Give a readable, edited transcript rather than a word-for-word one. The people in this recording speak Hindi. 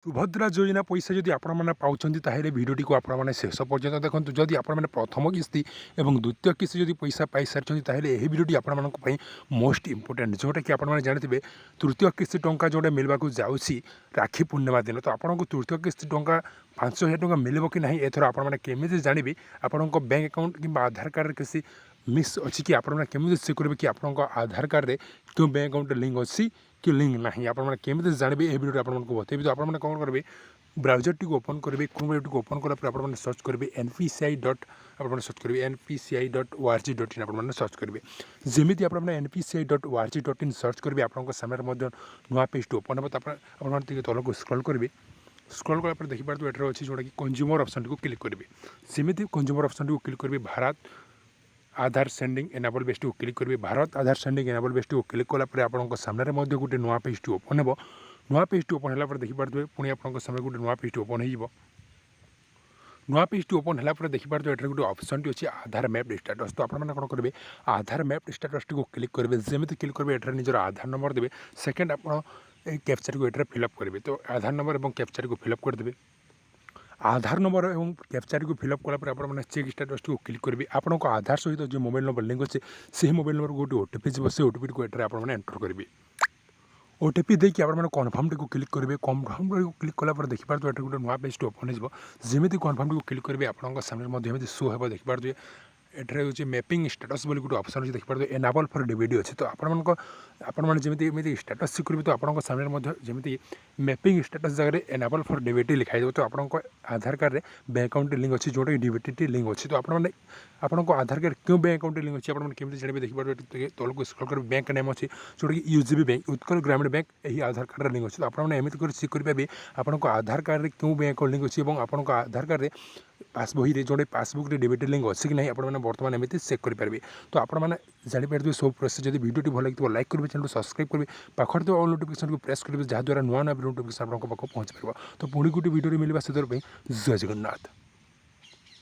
सुभद्रा योजना पैसा जदि आपण मैंने पाँच ताहले भिडियोटी को आपण मैंने शेष पर्यटन देखूँ जदि आपण मैंने प्रथम किस्ती और द्वितीय किस्ती जदि पैसा पाई सारी ताहले यह भिडियोटी आपण मानी मोस्ट इंपोर्टेंट जोटा कि आपने जानते तृतीय किस्ती टंका जोटा मिलवा जाऊँगी राखी पूर्णिमा दिन तो आपको तृतीय किस्ती टंका 5,000 टंका मिल कि ना एथर आपमि जानवे आपण बैंक अकाउंट कि आधार कार्ड किसी मिस अच्छी कि आपमि चेक करेंगे कि आपंक आधार कार्ड क्यों बैंक अकाउंट लिंक अच्छी कि लिंक ना आपमि जानवे यह भिडियो आपको बतेबी तो आपने कौन करेंगे ब्राउजर टी ओपन करेंगे क्रोम टी ओपन कलापर आप सर्च करेंगे NPCI डट आप सर्च करेंगे NPCI.org.in आप सर्च करेंगे जमीती आप NPCI.org.in सर्च करेंगे आपंक सामने नुआ पेज ओपन हो तो तल को स्क्रॉल करेंगे स्क्रॉल कलापर देखिपारे एठार अच्छी जोटा कि कंज्यूमर ऑप्शन को क्लिक करेंगे सेमती कंज्यूमर ऑप्शन को क्लिक करेंगे भारत आधार सेंडिंग एनाबल बेस्ट को क्लिक करेंगे भारत आधार सेंडिंग एनाबल बेस्ट को क्लिक कलापर आपंक सामने गोटे नुआ पेज ओपन हो नुआ पेज ओपन है देखिपारे पुणी आपंक सामने गोटे नुआ पेज ओपन हो नुआ पेज ओपन है देखिपारे एठार गोटे ऑप्शन अच्छी आधार मैप स्टेटस तो आपने कौन करेंगे आधार मैप स्टेटस को क्लिक करेंगे जमी क्लिक करेंगे एठार निजर आधार नंबर देवे सेकेंड आप कैप्चर को एठार फिलअप करेंगे तो आधार नंबर और कैप्चर को फिलअप करदेवे आधार नंबर और कैप्चर को फिलअप कलापर आप चेक स्टेटस को क्लिक करेंगे आपको आधार सहित जो मोबाइल नंबर लिंक अच्छे से मोबाइल नंबर गोटे ओटीपी जी से ओटीपी को एठार आप एंटर करेंगे ओटीपी देखिए आप कन्फर्म को क्लिक करेंगे कन्फर्म को क्लिक कलापर देखिपारे एठार गोटे नुआ पेज ओपन हो जमी कन्फर्म को क्लिक करेंगे आपंक सामने शो हो देखिपारे एठार हूँ मैपिंग स्टेटस बोली गोटे ऑप्शन अच्छे देखिए एनाबल फॉर डीबीडी अच्छे तो आपने स्टेटस चेक करेंगे तो आपंक सामने जमी मैपिंग स्टेटस जगह एनाबल फॉर डीबीटी लिखाई तो आपंक आधार कार्ड में बैंक अकाउंट लिंक अच्छी जोटा कि डीबीटी लिंक अच्छी तो आपको आधार कार्ड क्यों बैंक अकाउंट लिंक अच्छी आपको जानवे देखिए तौल को स्क्रॉल कर बैंक नेम अच्छी जोटा कि UGB बैंक उत्कल ग्रामीण बैंक यही आधार कार्ड लिंक अच्छी तो आपने एमती चेक करेंगे आपको आधार कार्ड में क्यों बैंक अकाउंट लिंक अच्छी और आपको आधार कार्ड में पास बही जो पासबुक डीबीटी लिंक अच्छी कि नहीं आपने बर्तमान एमती चेक करेंगे तो आपने जापर सब प्रोसेस जब भिडियो भल लगे लाइक करेंगे चैनल सब्सक्राइब करेंगे पाखर तो ऑल नोटिफिकेशन को प्रेस करेंगे जहाँद्वारा नुआ नुआ नोटिफिकेशन आपको पाख पहुँच पार तो पुणी गोटे भिडियो मिलवा से जय जगन्नाथ।